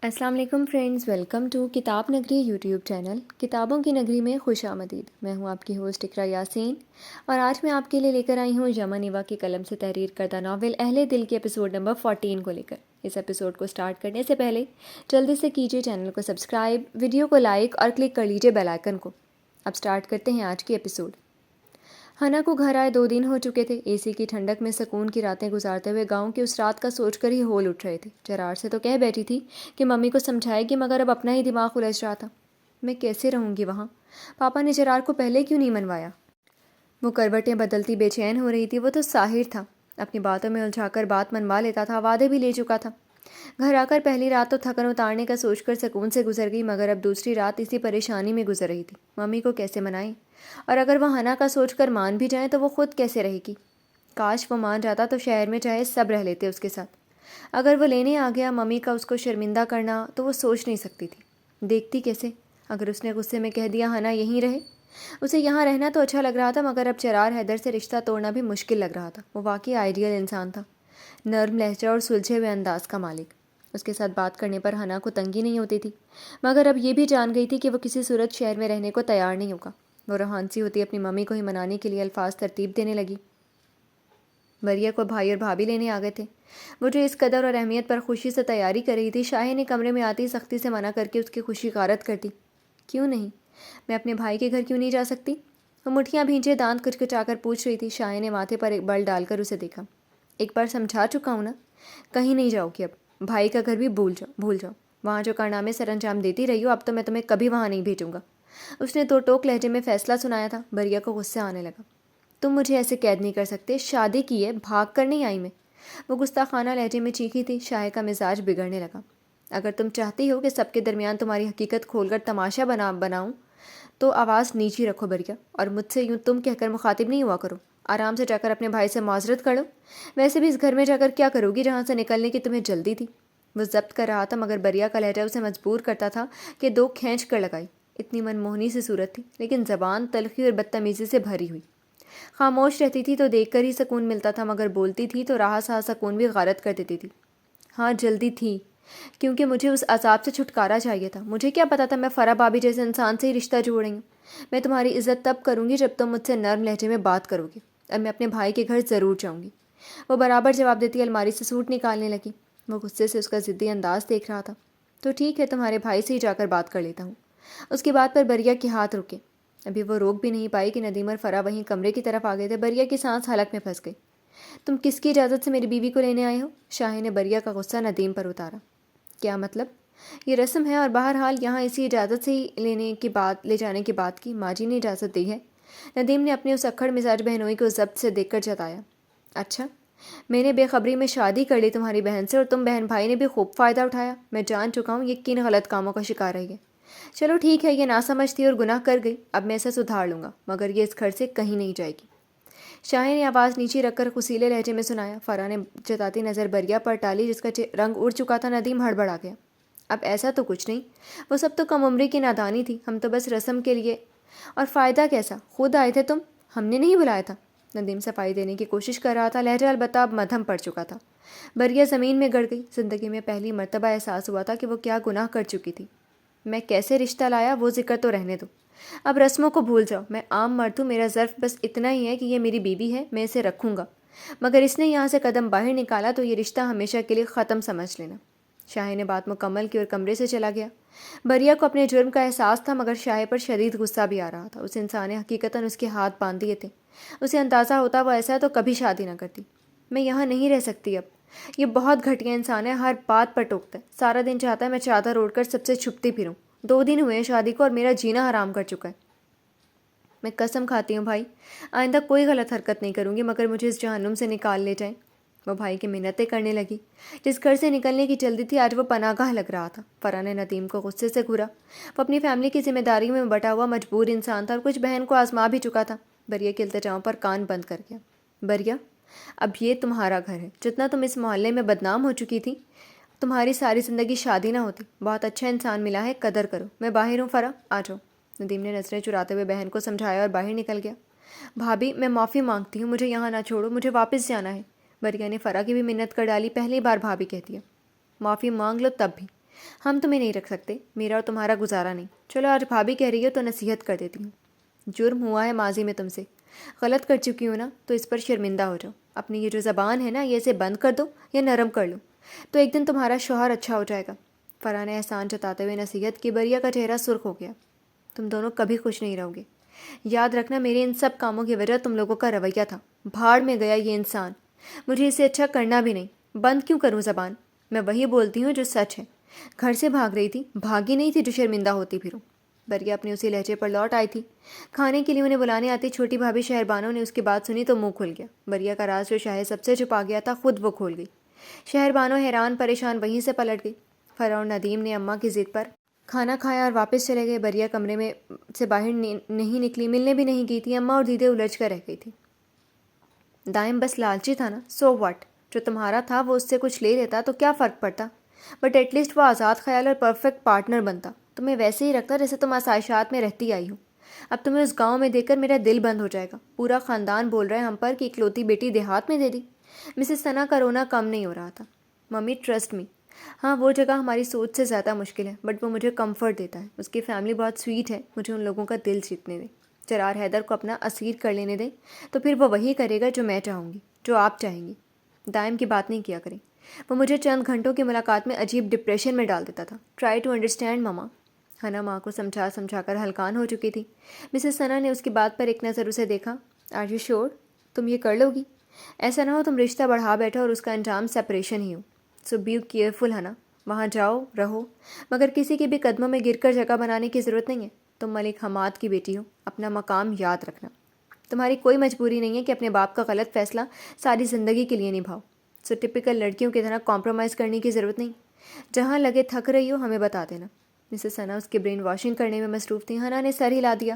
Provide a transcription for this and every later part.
السلام علیکم friends, welcome to کتاب نگری یوٹیوب چینل کتابوں کی نگری میں خوش آمدید۔ میں ہوں آپ کی ہوسٹ اقرا یاسین، اور آج میں آپ کے لیے لے کر آئی ہوں یمن ایوا کی قلم سے تحریر کردہ ناول اہل دل کے ایپیسوڈ نمبر 14 کو لے کر۔ اس ایپیسوڈ کو سٹارٹ کرنے سے پہلے جلدی سے کیجیے چینل کو سبسکرائب، ویڈیو کو لائک اور کلک کر لیجیے بیل آئکن کو۔ اب سٹارٹ کرتے ہیں آج کی ایپیسوڈ۔ ہنا کو گھر آئے 2 دن ہو چکے تھے۔ اے سی کی ٹھنڈک میں سکون کی راتیں گزارتے ہوئے گاؤں کی اس رات کا سوچ کر ہی ہول اٹھ رہے تھے۔ جرار سے تو کہہ بیٹھی تھی کہ ممی کو سمجھائے گی، مگر اب اپنا ہی دماغ الجھ رہا تھا۔ میں کیسے رہوں گی وہاں؟ پاپا نے جرار کو پہلے کیوں نہیں منوایا؟ وہ کروٹیں بدلتی بے چین ہو رہی تھی۔ وہ تو ساحر تھا، اپنی باتوں میں الجھا کر بات منوا لیتا تھا، وعدے بھی لے چکا تھا۔ گھر آ کر پہلی رات تو تھکن اتارنے کا سوچ کر سکون سے گزر گئی، مگر اب دوسری رات اسی پریشانی میں گزر رہی تھی۔ ممی کو کیسے منائیں؟ اور اگر وہ ہنا کا سوچ کر مان بھی جائیں تو وہ خود کیسے رہے گی؟ کاش وہ مان جاتا تو شہر میں چاہے سب رہ لیتے اس کے ساتھ۔ اگر وہ لینے آ گیا ممی کا اس کو شرمندہ کرنا تو وہ سوچ نہیں سکتی تھی۔ دیکھتی کیسے؟ اگر اس نے غصے میں کہہ دیا ہنا یہیں رہے۔ اسے یہاں رہنا تو اچھا لگ رہا تھا، مگر اب جرار حیدر سے رشتہ توڑنا بھی مشکل لگ رہا تھا۔ وہ واقعی آئیڈیل انسان تھا، نرم لہجہ اور سلجھے ہوئے انداز کا مالک۔ اس کے ساتھ بات کرنے پر ہنا کو تنگی نہیں ہوتی تھی، مگر اب یہ بھی جان گئی تھی کہ وہ کسی صورت شہر میں رہنے کو تیار نہیں ہوگا۔ وہ روحان سی ہوتی اپنی ممی کو ہی منانے کے لیے الفاظ ترتیب دینے لگی۔ بریا کو بھائی اور بھابھی لینے آ گئے تھے۔ وہ جو اس قدر اور اہمیت پر خوشی سے تیاری کر رہی تھی، شاہد نے کمرے میں آتی سختی سے منع کر کے اس کی خوشی غارت کر دی۔ کیوں نہیں؟ میں اپنے بھائی کے گھر کیوں نہیں جا سکتی؟ وہ مٹھیاں بھینچے دانت کچکچا کر پوچھ رہی تھی۔ شاہد نے ماتھے پر ایک بل ڈال کر اسے دیکھا۔ ایک بار سمجھا چکا ہوں نا، کہیں نہیں جاؤ گی اب۔ بھائی کا گھر بھی بھول جاؤ۔ وہاں جو کارنامے سر انجام دیتی رہی ہو، اب تو میں تمہیں کبھی وہاں نہیں بھیجوں گا۔ اس نے 2 ٹوک لہجے میں فیصلہ سنایا تھا۔ بریا کو غصہ آنے لگا۔ تم مجھے ایسے قید نہیں کر سکتے، شادی کی ہے، بھاگ کر نہیں آئی میں۔ وہ گستاخانہ لہجے میں چیخی تھی۔ شاہد کا مزاج بگڑنے لگا۔ اگر تم چاہتی ہو کہ سب کے درمیان تمہاری حقیقت کھول کر تماشا بناؤں تو آواز نیچی رکھو بریا، اور مجھ سے یوں تم کہہ کر مخاطب نہیں ہوا کرو۔ آرام سے جا کر اپنے بھائی سے معذرت کرو۔ ویسے بھی اس گھر میں جا کر کیا کرو گی جہاں سے نکلنے کی تمہیں جلدی تھی؟ وہ ضبط کر رہا تھا، مگر بریا کا لہجہ اسے مجبور کرتا تھا کہ 2 کھینچ کر لگائی۔ اتنی منموہنی سی صورت تھی، لیکن زبان تلخی اور بدتمیزی سے بھری ہوئی۔ خاموش رہتی تھی تو دیکھ کر ہی سکون ملتا تھا، مگر بولتی تھی تو رہا سہا سکون بھی غارت کر دیتی تھی۔ ہاں جلدی تھی، کیونکہ مجھے اس عذاب سے چھٹکارا چاہیے تھا۔ مجھے کیا پتا تھا میں فرح بھابھی جیسے انسان سے ہی رشتہ جوڑ رہی ہوں۔ میں تمہاری عزت تب کروں گی جب تم مجھ سے نرم لہجے میں بات کرو گی۔ اب میں اپنے بھائی کے گھر ضرور جاؤں گی۔ وہ برابر جواب دیتی الماری سے سوٹ نکالنے لگی۔ وہ غصے سے اس کا ضدی انداز دیکھ رہا تھا۔ تو ٹھیک ہے، تمہارے بھائی سے ہی جا کر بات کر لیتا ہوں۔ اس کی بات پر بریا کے ہاتھ رکے۔ ابھی وہ روک بھی نہیں پائی کہ ندیم اور فرح وہیں کمرے کی طرف آ گئے تھے۔ بریا کی سانس حلق میں پھنس گئی۔ تم کس کی اجازت سے میری بیوی کو لینے آئے ہو؟ شاہد نے بریا کا غصہ ندیم پر اتارا۔ کیا مطلب؟ یہ رسم ہے، اور بہرحال یہاں اسی اجازت سے ہی لے جانے کی بات کی۔ ماں جی نے اجازت دی ہے، ندیم نے اپنے اس اکھڑ مزاج بہنوئی کو ضبط سے دیکھ کر جتایا۔ اچھا، میں نے بے خبری میں شادی کر لی تمہاری بہن سے، اور تم بہن بھائی نے بھی خوب فائدہ اٹھایا۔ میں جان چکا ہوں یہ کن غلط کاموں کا شکار رہی ہے۔ چلو ٹھیک ہے، یہ ناسمجھ تھی اور گناہ کر گئی، اب میں اسے سدھار لوں گا، مگر یہ اس گھر سے کہیں نہیں جائے گی۔ شاہد نے آواز نیچی رکھ کر خصیلے لہجے میں سنایا۔ فرح نے جتاتی نظر بریا پر ٹالی، جس کا رنگ اڑ چکا تھا۔ ندیم ہڑبڑا گیا۔ اب ایسا تو کچھ نہیں، وہ سب تو کم عمری کی نادانی تھی، ہم تو بس رسم کے لیے۔ اور فائدہ کیسا؟ خود آئے تھے تم، ہم نے نہیں بلایا تھا۔ ندیم صفائی دینے کی کوشش کر رہا تھا، لہجہ البتہ اب مدھم پڑ چکا تھا۔ بریا زمین میں گڑ گئی۔ زندگی میں پہلی مرتبہ احساس ہوا تھا کہ وہ کیا گناہ کر چکی تھی۔ میں کیسے رشتہ لایا وہ ذکر تو رہنے دو، اب رسموں کو بھول جاؤ۔ میں عام مرد ہوں، میرا ظرف بس اتنا ہی ہے کہ یہ میری بیوی ہے، میں اسے رکھوں گا، مگر اس نے یہاں سے قدم باہر نکالا تو یہ رشتہ ہمیشہ کے لیے ختم سمجھ لینا۔ شاہد نے بات مکمل کی اور کمرے سے چلا گیا۔ بریا کو اپنے جرم کا احساس تھا، مگر شاہد پر شدید غصہ بھی آ رہا تھا۔ اس انسان نے حقیقتاً اس کے ہاتھ باندھ دیے تھے۔ اسے اندازہ ہوتا وہ ایسا ہے تو کبھی شادی نہ کرتی۔ میں یہاں نہیں رہ سکتی اب، یہ بہت گھٹیا انسان ہے، ہر بات پر ٹوکتا ہے، سارا دن چاہتا ہے میں چادر اوڑھ کر سب سے چھپتی پھروں۔ 2 دن ہوئے ہیں شادی کو اور میرا جینا حرام کر چکا ہے۔ میں قسم کھاتی ہوں بھائی، آئندہ کوئی غلط حرکت نہیں کروں گی، مگر مجھے اس جہنم سے نکال لے جائیں۔ وہ بھائی کی منتیں کرنے لگی۔ جس گھر سے نکلنے کی جلدی تھی آج وہ پناہ گاہ لگ رہا تھا۔ فرح نے ندیم کو غصے سے گھورا۔ وہ اپنی فیملی کی ذمہ داریوں میں بٹا ہوا مجبور انسان تھا، اور کچھ بہن کو آزما بھی چکا تھا۔ بریا کے التجاؤں پر کان بند کر گیا۔ بریا، اب یہ تمہارا گھر ہے، جتنا تم اس محلے میں بدنام ہو چکی تھی، تمہاری ساری زندگی شادی نہ ہوتی۔ بہت اچھا انسان ملا ہے، قدر کرو۔ میں باہر ہوں فرح، آ جاؤ۔ ندیم نے نظریں چراتے ہوئے بہن کو سمجھایا اور باہر نکل گیا۔ بھابھی، میں معافی مانگتی ہوں، مجھے یہاں نہ چھوڑو، مجھے واپس جانا ہے۔ بریا نے فرح کی بھی منت کر ڈالی۔ پہلی بار بھابھی کہتی ہے۔ معافی مانگ لو تب بھی، ہم تمہیں نہیں رکھ سکتے، میرا اور تمہارا گزارا نہیں۔ چلو آج بھابھی کہہ رہی ہو تو نصیحت کر دیتی ہوں۔ جرم ہوا ہے ماضی میں تم سے، غلط کر چکی ہوں نا، تو اس پر شرمندہ ہو جاؤ۔ اپنی یہ جو زبان ہے نا، یہ اسے بند کر دو یا نرم کر لو، تو ایک دن تمہارا شوہر اچھا ہو جائے گا۔ فرح نے احسان جتاتے ہوئے نصیحت کی۔ بریا کا چہرہ سرخ ہو گیا۔ تم دونوں کبھی خوش نہیں رہو گے۔ یاد رکھنا میرے ان سب کاموں کی وجہ تم لوگوں کا رویہ تھا۔ بھاڑ میں گیا یہ انسان، مجھے اسے اچھا کرنا بھی نہیں۔ بند کیوں کروں زبان؟ میں وہی بولتی ہوں جو سچ ہے۔ گھر سے بھاگ رہی تھی، بھاگی نہیں تھی جو شرمندہ ہوتی پھروں۔ بریا اپنے اسی لہجے پر لوٹ آئی تھی۔ کھانے کے لیے انہیں بلانے آتی چھوٹی بھابھی شہربانو نے اس کی بات سنی تو منہ کھل گیا۔ بریا کا راز جو شاہد سب سے چھپا گیا تھا خود وہ کھول گئی۔ شہربانو حیران پریشان وہیں سے پلٹ گئی۔ فرح اور ندیم نے اماں کی ضد پر کھانا کھایا اور واپس چلے گئے۔ بریا کمرے میں سے باہر نہیں نکلی، ملنے بھی نہیں گئی تھی۔ اماں اور دیدے الجھ کر رہ گئی تھی۔ دائم بس لالچی تھا نا، سو واٹ، جو تمہارا تھا وہ اس سے کچھ لے لیتا تو کیا فرق پڑتا، بٹ ایٹ لیسٹ وہ آزاد خیال اور پرفیکٹ پارٹنر بنتا۔ تمہیں ویسے ہی رکھتا جیسے تم آسائشات میں رہتی آئی ہو۔ اب تمہیں اس گاؤں میں دیکھ کر میرا دل بند ہو جائے گا۔ پورا خاندان بول رہا ہے ہم پر کہ اکلوتی بیٹی دیہات میں دے دی۔ مسز ثنا کا رونا کم نہیں ہو رہا تھا۔ ممی ٹرسٹ می، ہاں وہ جگہ ہماری سوچ سے زیادہ مشکل ہے، بٹ وہ مجھے کمفرٹ دیتا ہے۔ اس کی فیملی بہت سویٹ ہے، مجھے ان لوگوں کا دل جیتنے دیں۔ جرار حیدر کو اپنا اسیر کر لینے دیں تو پھر وہ وہی کرے گا جو میں چاہوں گی، جو آپ چاہیں گی۔ دائم کی بات نہیں کیا کریں، وہ مجھے چند گھنٹوں کی ملاقات میں عجیب ڈپریشن میں ڈال دیتا تھا۔ ٹرائی ٹو انڈرسٹینڈ مما۔ ہنا ماں کو سمجھا کر ہلکان ہو چکی تھی۔ مسز ثنا نے اس کی بات پر ایک نظر اسے دیکھا۔ آر یو شیور تم یہ کر لو گی؟ ایسا نہ ہو تم رشتہ بڑھا بیٹھو اور اس کا انجام سپریشن ہی ہو۔ سو بی کیئرفل ہنا، وہاں جاؤ رہو، مگر کسی کے بھی قدموں میں گر کر جگہ بنانے کی ضرورت نہیں ہے۔ تم ملک حماد کی بیٹی ہو، اپنا مقام یاد رکھنا۔ تمہاری کوئی مجبوری نہیں ہے کہ اپنے باپ کا غلط فیصلہ ساری زندگی کے لیے نبھاؤ۔ سو ٹپکل لڑکیوں کی طرح کمپرومائز کرنے کی ضرورت نہیں۔ جہاں لگے تھک رہی ہو ہمیں بتا دینا۔ مسز ثنا اس کی برین واشنگ کرنے میں مصروف تھی۔ ہنا نے سر ہلا دیا۔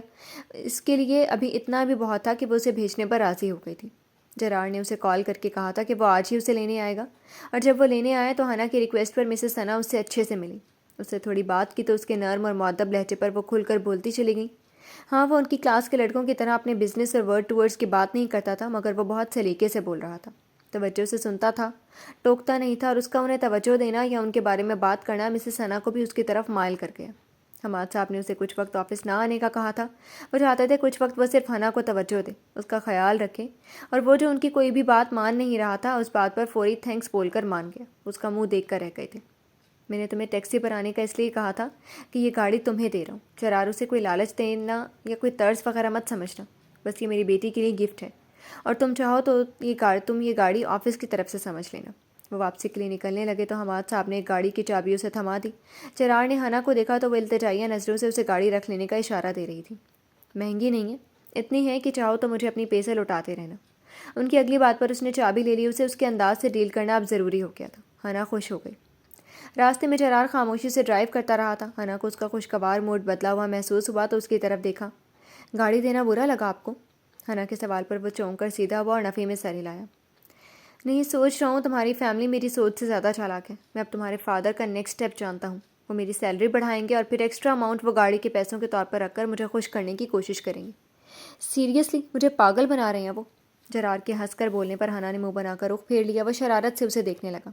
اس کے لیے ابھی اتنا بھی بہت تھا کہ وہ اسے بھیجنے پر راضی ہو گئی تھی۔ جرار نے اسے کال کر کے کہا تھا کہ وہ آج ہی اسے لینے آئے گا، اور جب وہ لینے آیا تو ہنا کی ریکویسٹ پر مسز ثنا اس سے اچھے سے ملی۔ اس سے تھوڑی بات کی تو اس کے نرم اور مؤدب لہجے پر وہ کھل کر بولتی چلی گئی۔ ہاں وہ ان کی کلاس کے لڑکوں کی طرح اپنے بزنس اور ورڈ ٹورڈز کی بات نہیں کرتا تھا، مگر وہ بہت سلیقے سے بول رہا تھا، توجہ سے سنتا تھا، ٹوکتا نہیں تھا، اور اس کا انہیں توجہ دینا یا ان کے بارے میں بات کرنا مسز ثنا کو بھی اس کی طرف مائل کر گیا۔ حماد صاحب نے اسے کچھ وقت آفس نہ آنے کا کہا تھا۔ وہ چاہتے تھے کچھ وقت وہ صرف ہنا کو توجہ دے، اس کا خیال رکھے، اور وہ جو ان کی کوئی بھی بات مان نہیں رہا تھا اس بات پر فوری تھینکس بول کر مان گیا۔ اس کا منہ دیکھ کر رہ گئے تھے۔ میں نے تمہیں ٹیکسی پر آنے کا اس لیے کہا تھا کہ یہ گاڑی تمہیں دے رہا ہوں۔ جرارو سے کوئی لالچ دینا یا کوئی طرز وغیرہ مت سمجھنا، بس یہ میری بیٹی کے لیے گفٹ ہے، اور تم چاہو تو تم یہ گاڑی آفس کی طرف سے سمجھ لینا۔ وہ واپسی کے لیے نکلنے لگے تو حماد صاحب نے ایک گاڑی کی چابی اسے تھما دی۔ جرار نے ہنا کو دیکھا تو وہ التجائیہ نظروں سے اسے گاڑی رکھ لینے کا اشارہ دے رہی تھی۔ مہنگی نہیں ہے، اتنی ہے کہ چاہو تو مجھے اپنی پیسے لوٹاتے رہنا۔ ان کی اگلی بات پر اس نے چابی لے لی۔ اسے اس کے انداز سے ڈیل کرنا اب ضروری ہو گیا تھا۔ ہنا خوش ہو گئی۔ راستے میں جرار خاموشی سے ڈرائیو کرتا رہا تھا۔ ہنا کو اس کا خوشگوار موڈ بدلا ہوا محسوس ہوا تو اس کی طرف دیکھا۔ گاڑی دینا برا لگا آپ کو؟ ہنا کے سوال پر وہ چونک کر سیدھا ہوا اور نفی میں سر ہلایا۔ نہیں، سوچ رہا ہوں تمہاری فیملی میری سوچ سے زیادہ چالاک ہے۔ میں اب تمہارے فادر کا نیکسٹ اسٹیپ جانتا ہوں۔ وہ میری سیلری بڑھائیں گے اور پھر ایکسٹرا اماؤنٹ وہ گاڑی کے پیسوں کے طور پر رکھ کر مجھے خوش کرنے کی کوشش کریں گے۔ سیریسلی مجھے پاگل بنا رہے ہیں وہ؟ جرار کے ہنس کر بولنے پر ہنا نے منہ بنا کر رخ پھیر لیا۔ وہ شرارت سے اسے دیکھنے لگا۔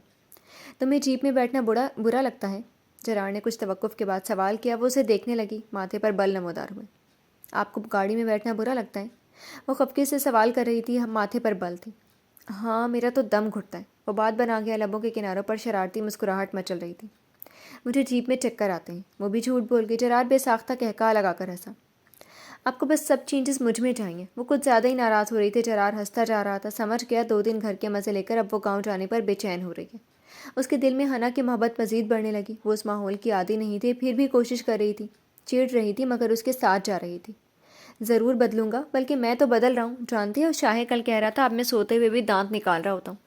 تمہیں جیپ میں بیٹھنا برا لگتا ہے؟ جرار نے کچھ توقف کے بعد سوال کیا۔ وہ اسے دیکھنے لگی، ماتھے پر بل نمودار ہوئے۔ آپ کو گاڑی میں بیٹھنا برا لگتا ہے؟ وہ خفگی سے سوال کر رہی تھی، ماتھے پر بل تھی۔ ہاں میرا تو دم گھٹتا ہے۔ وہ بات بنا گیا، لبوں کے کناروں پر شرارتی مسکراہٹ مچل رہی تھی۔ مجھے جیپ میں چکر آتے ہیں۔ وہ بھی جھوٹ بول گئی۔ جرار بے ساختہ کہکہا لگا کر ہنسا۔ آپ کو بس سب چینجز مجھ میں چاہیے۔ وہ کچھ زیادہ ہی ناراض ہو رہی تھی۔ جرار ہنستا جا رہا تھا، سمجھ گیا 2 دن گھر کے مزے لے کر اب وہ گاؤں جانے پر بے چین ہو رہی ہے۔ اس کے دل میں ہنا کی محبت مزید بڑھنے لگی۔ وہ اس ماحول کی عادی نہیں تھی، پھر بھی کوشش کر رہی تھی، چڑ رہی تھی مگر اس کے ساتھ جا رہی تھی۔ ضرور بدلوں گا، بلکہ میں تو بدل رہا ہوں، جانتی ہو شاہ کل کہہ رہا تھا اب میں سوتے ہوئے بھی دانت نکال رہا ہوتا ہوں۔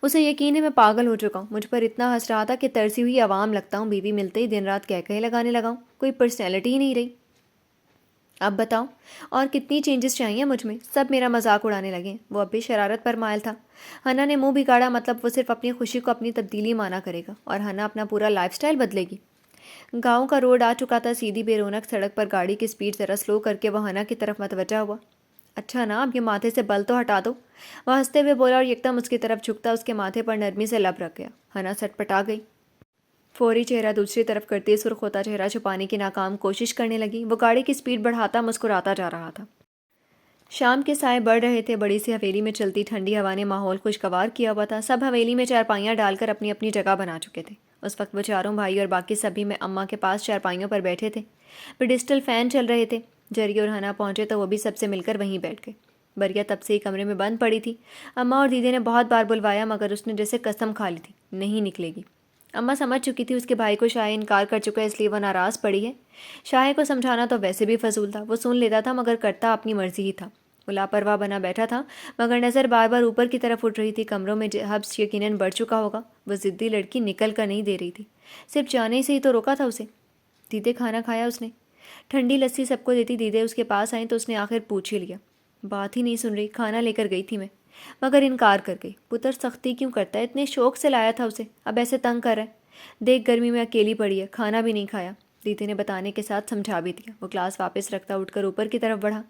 اسے یقین ہے میں پاگل ہو چکا ہوں، مجھ پر اتنا ہنس رہا تھا کہ ترسی ہوئی عوام لگتا ہوں، بیوی ملتے ہی دن رات کہے لگانے لگا ہوں، کوئی پرسنالٹی ہی نہیں رہی۔ اب بتاؤ اور کتنی چینجز چاہیے مجھ میں؟ سب میرا مذاق اڑانے لگے ہیں۔ وہ اب بھی شرارت پر مائل تھا۔ ہنا نے منہ بگاڑا، مطلب وہ صرف اپنی خوشی کو اپنی تبدیلی مانا کرے گا اور ہنا اپنا پورا لائف سٹائل بدلے گی۔ گاؤں کا روڈ آ چکا تھا، سیدھی بے رونق سڑک پر گاڑی کی سپیڈ ذرا سلو کر کے وہ ہنا کی طرف متوجہ ہوا۔ اچھا نا، اب یہ ماتھے سے بل تو ہٹا دو، وہ ہنستے ہوئے بولا اور یکدم اس کی طرف جھکتا اس کے ماتھے پر نرمی سے لب رکھ گیا۔ ہنا سٹ پٹا گئی۔ فوری چہرہ دوسری طرف کرتے سرخ ہوتا چہرہ چھپانے کی ناکام کوشش کرنے لگی۔ وہ گاڑی کی سپیڈ بڑھاتا مسکراتا جا رہا تھا۔ شام کے سائے بڑھ رہے تھے۔ بڑی سی حویلی میں چلتی ٹھنڈی ہوا نے ماحول خوشگوار کیا ہوا تھا۔ سب حویلی میں چارپائیاں ڈال کر اپنی اپنی جگہ بنا چکے تھے۔ اس وقت وہ چاروں بھائی اور باقی سبھی میں اماں کے پاس چارپائیوں پر بیٹھے تھے۔ پیڈسٹل فین چل رہے تھے۔ جری اور ہنا پہنچے تو وہ بھی سب سے مل کر وہیں بیٹھ گئے۔ بریا تب سے ہی کمرے میں بند پڑی تھی۔ اماں اور دیدی نے بہت بار بلوایا مگر اس نے جیسے قسم کھا لی تھی نہیں نکلے گی۔ اماں سمجھ چکی تھی اس کے بھائی کو شاہ انکار کر چکا ہے، اس لیے وہ ناراض پڑی ہے۔ شاہ کو سمجھانا تو ویسے بھی فضول تھا، وہ سن لیتا تھا مگر کرتا اپنی مرضی ہی تھا۔ وہ لاپرواہ بنا بیٹھا تھا مگر نظر بار بار اوپر کی طرف اٹھ رہی تھی۔ کمروں میں حبس یقیناً بڑھ چکا ہوگا۔ وہ ضدی لڑکی نکل کر نہیں دے رہی تھی، صرف جانے سے ہی تو روکا تھا اسے۔ دیدے کھانا کھایا اس نے؟ ٹھنڈی لسی سب کو دیتی دیدے اس کے پاس آئیں تو اس نے آخر پوچھ ہی لیا۔ بات ہی نہیں سن رہی، کھانا لے کر گئی تھی میں مگر انکار کر گئی۔ پتر سختی کیوں کرتا ہے، اتنے شوق سے لایا تھا اسے، اب ایسے تنگ کر رہا ہے۔ دیکھ گرمی میں اکیلی پڑی ہے، کھانا بھی نہیں کھایا۔ دیدی نے بتانے کے ساتھ سمجھا بھی دیا۔ وہ گلاس واپس رکھتا اٹھ کر اوپر کی طرف بڑھا۔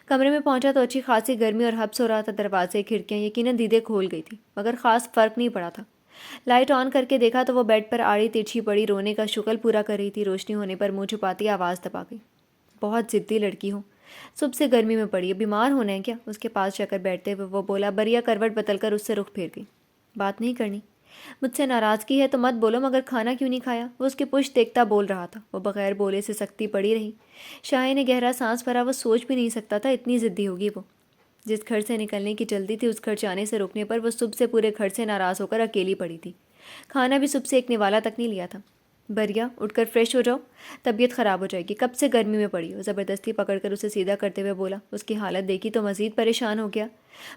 کمرے میں پہنچا تو اچھی خاصی گرمی اور حبس ہو رہا تھا۔ دروازے کھڑکیاں یقیناً دیدے کھول گئی تھی مگر خاص فرق نہیں پڑا تھا۔ لائٹ آن کر کے دیکھا تو وہ بیڈ پر آڑی ترچھی پڑی رونے کا شغل پورا کر رہی تھی۔ روشنی ہونے پر منہ چھپاتی آواز دبا گئی، بہت ضدی لڑکی ہو، صبح سے گرمی میں پڑی ہے، بیمار ہونا ہے کیا؟ اس کے پاس جا کر بیٹھتے ہوئے وہ بولا۔ بریا کروٹ بدل کر اس سے رخ پھیر گئی۔ بات نہیں کرنی؟ مجھ سے ناراضگی ہے تو مت بولو، مگر کھانا کیوں نہیں کھایا؟ وہ اس کی پشت دیکھتا بول رہا تھا۔ وہ بغیر بولے سے سکتی پڑی رہی۔ شاہ نے گہرا سانس بھرا، وہ سوچ بھی نہیں سکتا تھا اتنی ضدی ہوگی وہ۔ جس گھر سے نکلنے کی جلدی تھی اس گھر جانے سے روکنے پر وہ صبح سے پورے گھر سے ناراض ہو کر اکیلی پڑی تھی۔ کھانا بھی صبح سے ایک نوالا تک نہیں لیا تھا۔ بریا اٹھ کر فریش ہو جاؤ، طبیعت خراب ہو جائے گی، کب سے گرمی میں پڑی ہو۔ زبردستی پکڑ کر اسے سیدھا کرتے ہوئے بولا۔ اس کی حالت دیکھی تو مزید پریشان ہو گیا۔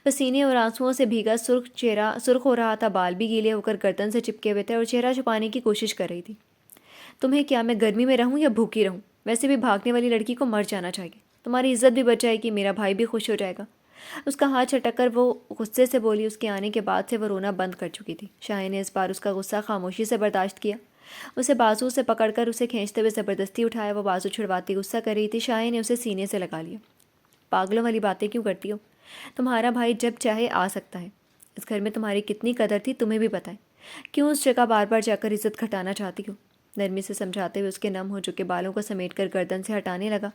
پسینے اور آنسوؤں سے بھیگا سرخ چہرہ سرخ ہو رہا تھا، بال بھی گیلے ہو کر گردن سے چپکے ہوئے تھے اور چہرہ چھپانے کی کوشش کر رہی تھی۔ تمہیں کیا میں گرمی میں رہوں یا بھوکی رہوں؟ ویسے بھی بھاگنے والی لڑکی کو مر جانا چاہیے، تمہاری عزت بھی بچ جائے گی، میرا بھائی بھی خوش ہو جائے گا۔ اس کا ہاتھ چھٹک کر وہ غصے سے بولی۔ اس کے آنے کے بعد سے وہ رونا بند کر چکی تھی۔ شاہ نے اس بار اس کا غصہ خاموشی سے برداشت کیا۔ اسے بازو سے پکڑ کر اسے کھینچتے ہوئے زبردستی اٹھایا۔ وہ بازو چھڑواتی غصہ کر رہی تھی۔ شاہ نے اسے سینے سے لگا لیا۔ پاگلوں والی باتیں کیوں کرتی ہو؟ تمہارا بھائی جب چاہے آ سکتا ہے۔ اس گھر میں تمہاری کتنی قدر تھی تمہیں بھی پتہ ہے، کیوں اس جگہ بار بار جا کر عزت گھٹانا چاہتی ہو؟ نرمی سے سمجھاتے ہوئے اس کے نم ہو چکے بالوں کو سمیٹ کر گردن سے ہٹانے لگا۔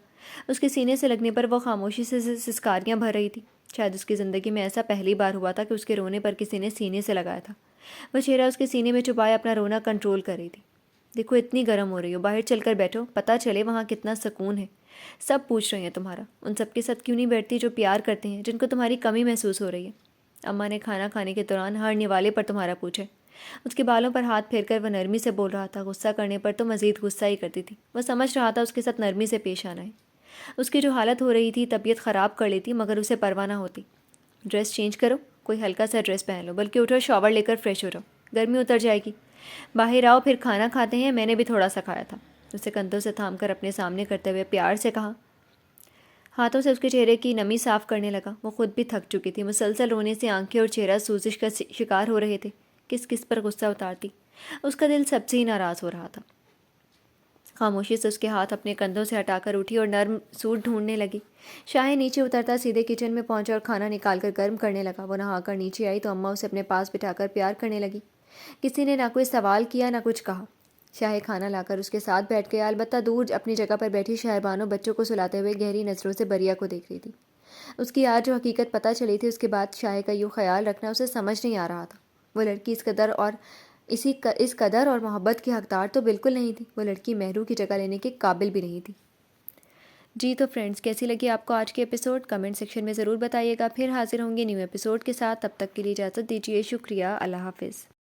اس کے سینے سے لگنے پر وہ خاموشی سے سسکاریاں بھر رہی تھی۔ شاید اس کی زندگی میں ایسا پہلی بار ہوا تھا کہ اس کے رونے پر کسی نے سینے سے لگایا تھا۔ وہ چہرہ اس کے سینے میں چھپائے اپنا رونا کنٹرول کر رہی تھی۔ دیکھو اتنی گرم ہو رہی ہو، باہر چل کر بیٹھو، پتہ چلے وہاں کتنا سکون ہے۔ سب پوچھ رہے ہیں تمہارا، ان سب کے ساتھ کیوں نہیں بیٹھتی جو پیار کرتے ہیں، جن کو تمہاری کمی محسوس ہو رہی ہے؟ اماں نے کھانا کھانے کے دوران ہر نوالے پر تمہارا پوچھا۔ اس کے بالوں پر ہاتھ پھیر کر وہ نرمی سے بول رہا تھا۔ غصہ کرنے پر تو مزید غصہ ہی کرتی تھی۔ وہ سمجھ رہا تھا اس کے ساتھ نرمی سے پیش آنا ہے۔ اس کی جو حالت ہو رہی تھی طبیعت خراب کر لیتی مگر اسے پرواہ نہ ہوتی۔ ڈریس چینج کرو، کوئی ہلکا سا ڈریس پہن لو، بلکہ اٹھو شاور لے کر فریش ہو جاؤ، گرمی اتر جائے گی۔ باہر آؤ پھر کھانا کھاتے ہیں، میں نے بھی تھوڑا سا کھایا تھا۔ اسے کندھوں سے تھام کر اپنے سامنے کرتے ہوئے پیار سے کہا، ہاتھوں سے اس کے چہرے کی نمی صاف کرنے لگا۔ وہ خود بھی تھک چکی تھی، مسلسل رونے سے آنکھیں اور چہرہ سوزش کا شکار ہو رہے تھے۔ کس کس پر غصہ اتارتی، اس کا دل سب سے ہی ناراض ہو رہا تھا۔ خاموشی سے اس کے ہاتھ اپنے کندھوں سے ہٹا کر اٹھی اور نرم سوٹ ڈھونڈنے لگی۔ شاہ نیچے اترتا سیدھے کچن میں پہنچا اور کھانا نکال کر گرم کرنے لگا۔ وہ نہا کر نیچے آئی تو اماں اسے اپنے پاس بٹھا کر پیار کرنے لگی۔ کسی نے نہ کوئی سوال کیا نہ کچھ کہا۔ شاہ کھانا لا کر اس کے ساتھ بیٹھ گیا، البتہ دور اپنی جگہ پر بیٹھی شاہ بانو بچوں کو سلاتے ہوئے گہری نظروں سے بریا کو دیکھ رہی تھی۔ اس کی آج جو حقیقت پتہ چلی تھی اس کے بعد شاہ کا یوں خیال رکھنا اسے سمجھ نہیں آ رہا تھا۔ وہ لڑکی اس قدر اور محبت کی حقدار تو بالکل نہیں تھی۔ وہ لڑکی مہرو کی جگہ لینے کے قابل بھی نہیں تھی۔ جی تو فرینڈز، کیسی لگی آپ کو آج کے ایپیسوڈ؟ کمنٹ سیکشن میں ضرور بتائیے گا۔ پھر حاضر ہوں گے نیو ایپیسوڈ کے ساتھ، تب تک کے لیے اجازت دیجیے۔ شکریہ، اللہ حافظ۔